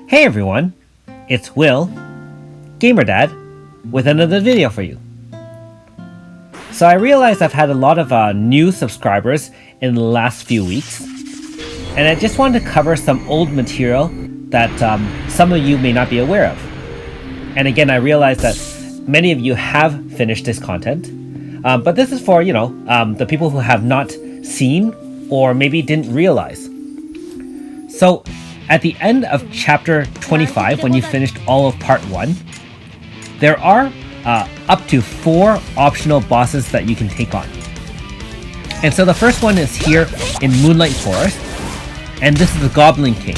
Hey everyone, it's Will, GamerDad, with another video for you. So I realized I've had a lot of new subscribers in the last few weeks, and I just wanted to cover some old material that some of you may not be aware of. And again, I realized that many of you have finished this content, but this is for, the people who have not seen or maybe didn't realize. So at the end of chapter 25, when you finished all of part 1, there are up to 4 optional bosses that you can take on. And so the first one is here in Moonlight Forest, and this is the Goblin King.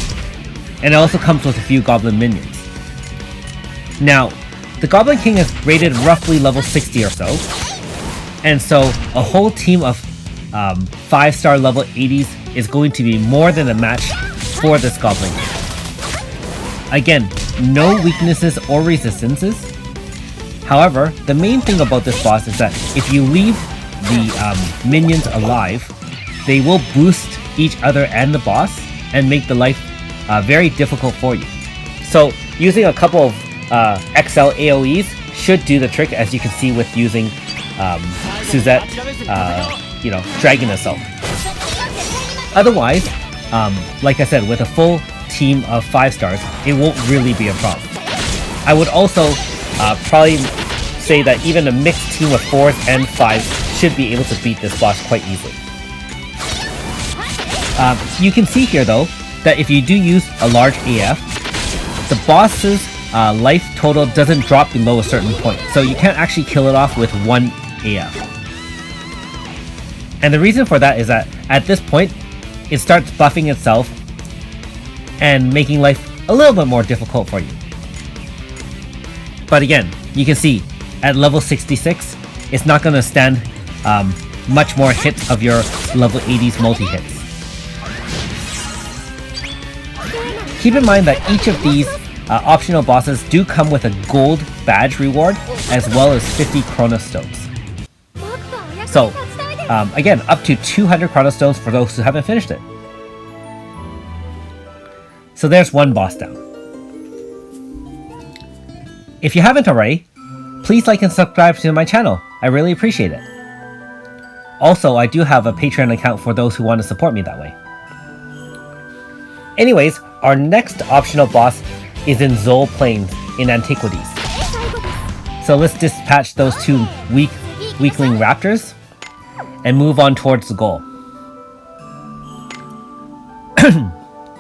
And it also comes with a few Goblin minions. Now, the Goblin King is rated roughly level 60 or so, and so a whole team of 5-star level 80s is going to be more than a match for this Goblin King. Again, no weaknesses or resistances. However, the main thing about this boss is that if you leave the minions alive, they will boost each other and the boss and make the life very difficult for you. So using a couple of XL AoEs should do the trick, as you can see with using Suzette, Dragon Assault. Otherwise, like I said, with a full team of 5 stars, it won't really be a problem. I would also probably say that even a mixed team of 4s and 5s should be able to beat this boss quite easily. You can see here though, that if you do use a large AF, the boss's life total doesn't drop below a certain point, so you can't actually kill it off with 1 AF. And the reason for that is that at this point, it starts buffing itself and making life a little bit more difficult for you. But again, you can see at level 66, it's not going to stand much more hits of your level 80s multi-hits. Keep in mind that each of these optional bosses do come with a gold badge reward as well as 50 Chronos Stones. So again, up to 200 Chronos Stones for those who haven't finished it. So there's one boss down. If you haven't already, please like and subscribe to my channel. I really appreciate it. Also, I do have a Patreon account for those who want to support me that way. Anyways, our next optional boss is in Zol Plains in Antiquities. So let's dispatch those 2 weakling raptors and move on towards the goal.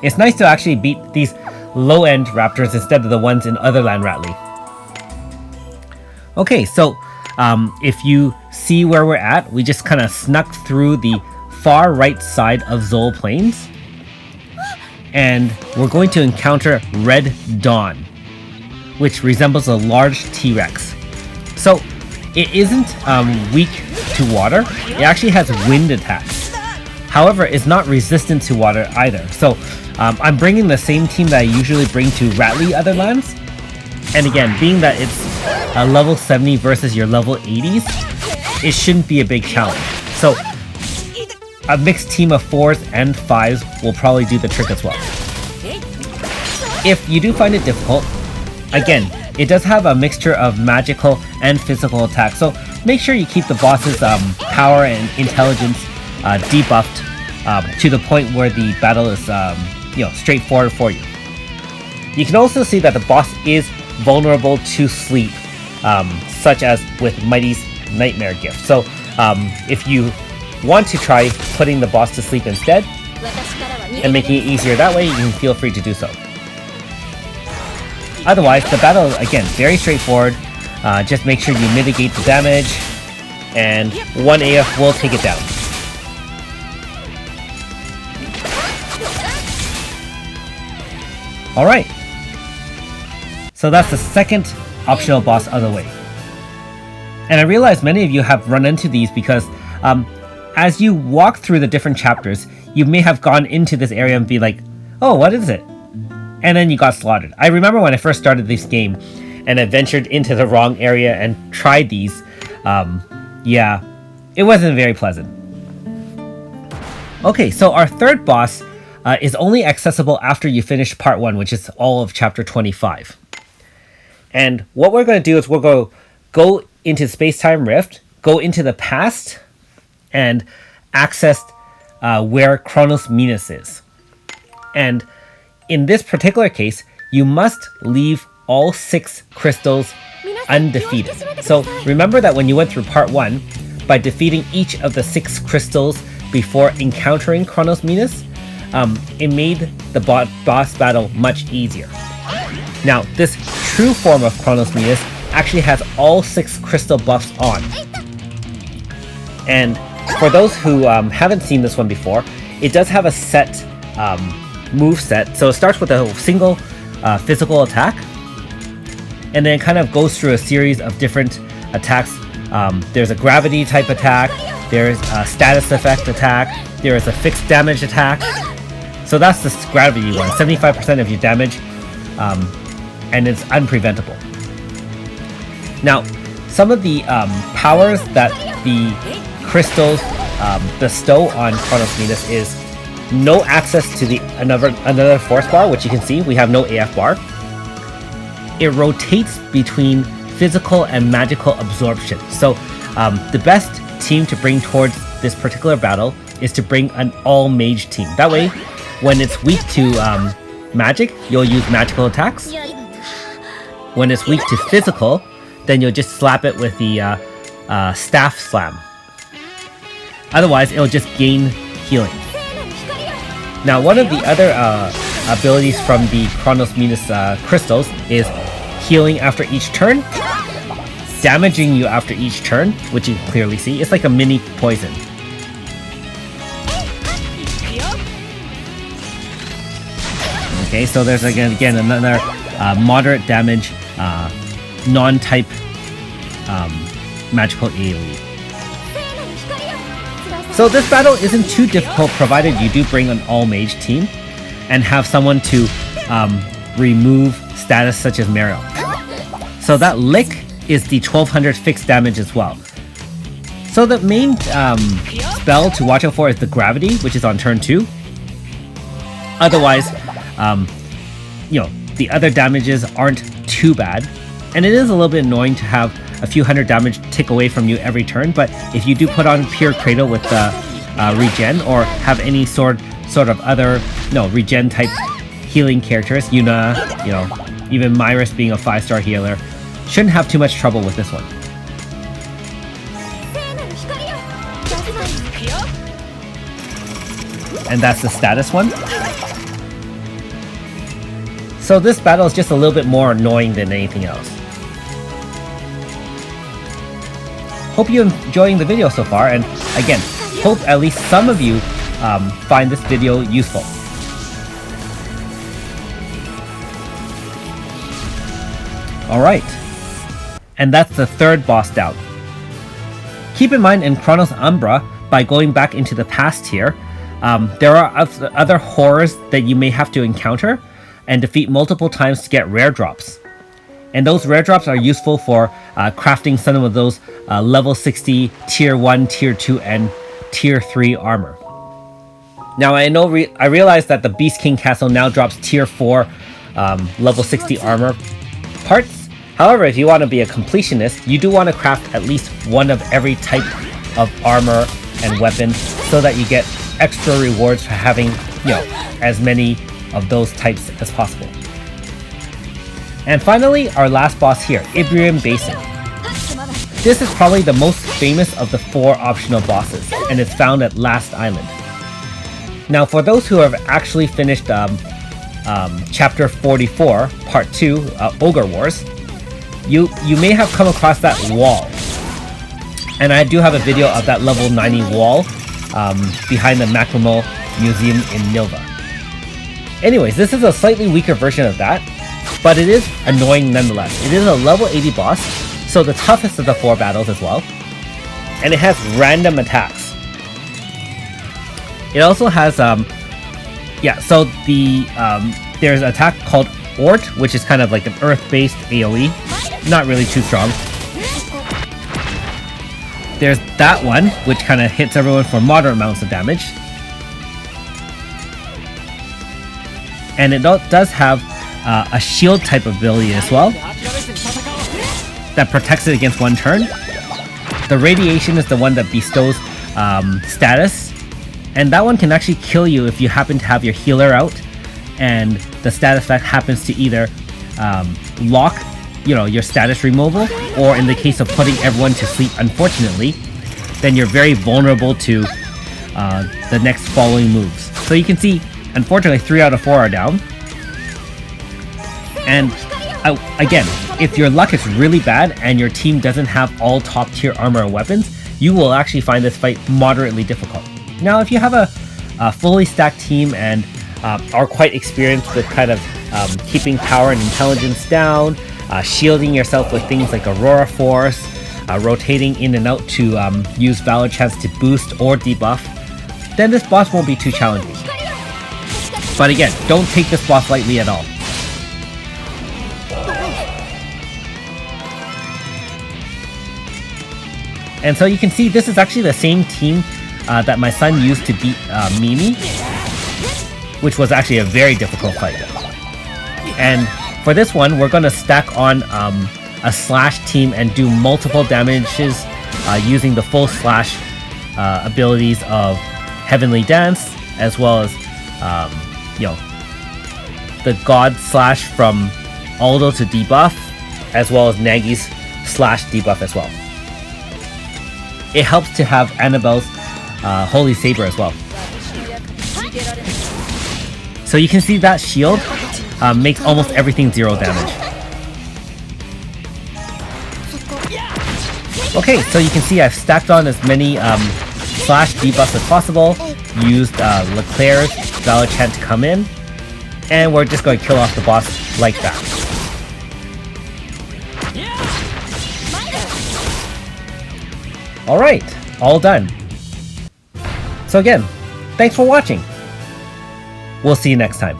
It's nice to actually beat these low-end raptors instead of the ones in Otherland Ratley. Okay, so if you see where we're at, we just kind of snuck through the far right side of Zol Plains, and we're going to encounter Red Dawn, which resembles a large T-Rex. So it isn't weak to water, it actually has wind attacks. However, it's not resistant to water either. So I'm bringing the same team that I usually bring to Ratley Otherlands. And again, being that it's a level 70 versus your level 80s, it shouldn't be a big challenge. So a mixed team of 4s and 5s will probably do the trick as well. If you do find it difficult, again, it does have a mixture of magical and physical attacks, so make sure you keep the boss's power and intelligence debuffed to the point where the battle is straightforward for you. You can also see that the boss is vulnerable to sleep, such as with Mighty's Nightmare Gift. So if you want to try putting the boss to sleep instead and making it easier that way, you can feel free to do so. Otherwise, the battle is, again, very straightforward. Just make sure you mitigate the damage, and 1 AF will take it down. Alright, so that's the second optional boss out of the way. And I realize many of you have run into these because as you walk through the different chapters, you may have gone into this area and be like, oh, what is it? And then you got slaughtered. I remember when I first started this game and I ventured into the wrong area and tried these. Yeah, it wasn't very pleasant. Okay, so our third boss is only accessible after you finish part 1, which is all of chapter 25. And what we're going to do is we're going to go into space-time rift, go into the past, and access where Chronos Menas is. And in this particular case, you must leave all 6 crystals undefeated. So remember that when you went through part 1, by defeating each of the 6 crystals before encountering Chronos Menas, it made the boss battle much easier. Now, this true form of Chronos Menas actually has all 6 crystal buffs on. And for those who haven't seen this one before, it does have a set move set. So it starts with a single physical attack, and then it kind of goes through a series of different attacks. There's a gravity type attack, there's a status effect attack, there is a fixed damage attack. So that's the gravity one, 75% of your damage, and it's unpreventable. Now, some of the powers that the crystals bestow on Chronos Menas is no access to another force bar, which you can see we have no AF bar. It rotates between physical and magical absorption. So the best team to bring towards this particular battle is to bring an all mage team. That way, when it's weak to magic, you'll use magical attacks. When it's weak to physical, then you'll just slap it with the staff slam. Otherwise, it'll just gain healing. Now, one of the other abilities from the Chronos Menas crystals is healing after each turn, damaging you after each turn, which you can clearly see. It's like a mini poison. Okay, so there's again another moderate damage, non-type magical AoE. So this battle isn't too difficult provided you do bring an all-mage team and have someone to remove status such as Meryl. So that lick is the 1200 fixed damage as well. So the main spell to watch out for is the gravity, which is on turn 2. Otherwise, the other damages aren't too bad. And it is a little bit annoying to have a few hundred damage tick away from you every turn, but if you do put on Pure Cradle with regen, or have any sort of other regen type healing characters, Yuna, even Myris being a 5-star healer, shouldn't have too much trouble with this one. And that's the status one. So this battle is just a little bit more annoying than anything else. Hope you're enjoying the video so far, and again, hope at least some of you find this video useful. Alright, and that's the 3rd boss down. Keep in mind in Chronos Umbra, by going back into the past here, there are other horrors that you may have to encounter and defeat multiple times to get rare drops. And those rare drops are useful for crafting some of those level 60, tier 1, tier 2, and tier 3 armor. Now I realize that the Beast King Castle now drops tier 4 level 60 armor parts. However, if you want to be a completionist, you do want to craft at least one of every type of armor and weapon so that you get extra rewards for having, as many of those types as possible. And finally, our last boss here, Imbrium Basin. This is probably the most famous of the 4 optional bosses, and it's found at Last Island. Now, for those who have actually finished Chapter 44, Part 2, Ogre Wars, you may have come across that wall. And I do have a video of that level 90 wall behind the Macromo Museum in Nilva. Anyways, this is a slightly weaker version of that, but it is annoying nonetheless. It is a level 80 boss, so the toughest of the 4 battles as well. And it has random attacks. It also has, there's an attack called Ort, which is kind of like an earth-based AoE. Not really too strong. There's that one, which kind of hits everyone for moderate amounts of damage. And it does have a shield type ability as well that protects it against one turn. The radiation is the one that bestows status, and that one can actually kill you if you happen to have your healer out, and the status effect happens to either lock, your status removal, or in the case of putting everyone to sleep, unfortunately, then you're very vulnerable to the next following moves. So you can see, unfortunately, 3 out of 4 are down. And again, if your luck is really bad and your team doesn't have all top tier armor and weapons, you will actually find this fight moderately difficult. Now, if you have a fully stacked team and are quite experienced with kind of keeping power and intelligence down, shielding yourself with things like Aurora Force, rotating in and out to use Valor Chance to boost or debuff, then this boss won't be too challenging. But again, don't take this boss lightly at all. And so you can see this is actually the same team that my son used to beat Mimi, which was actually a very difficult fight. And for this one, we're going to stack on a slash team and do multiple damages using the full slash abilities of Heavenly Dance, as well as the God slash from Aldo to debuff, as well as Nagi's slash debuff as well. It helps to have Annabelle's Holy Saber as well. So you can see that shield makes almost everything 0 damage. Okay, so you can see I've stacked on as many slash debuffs as possible, used Leclerc's Valor Chant to come in, and we're just going to kill off the boss like that. Alright, all done. So again, thanks for watching. We'll see you next time.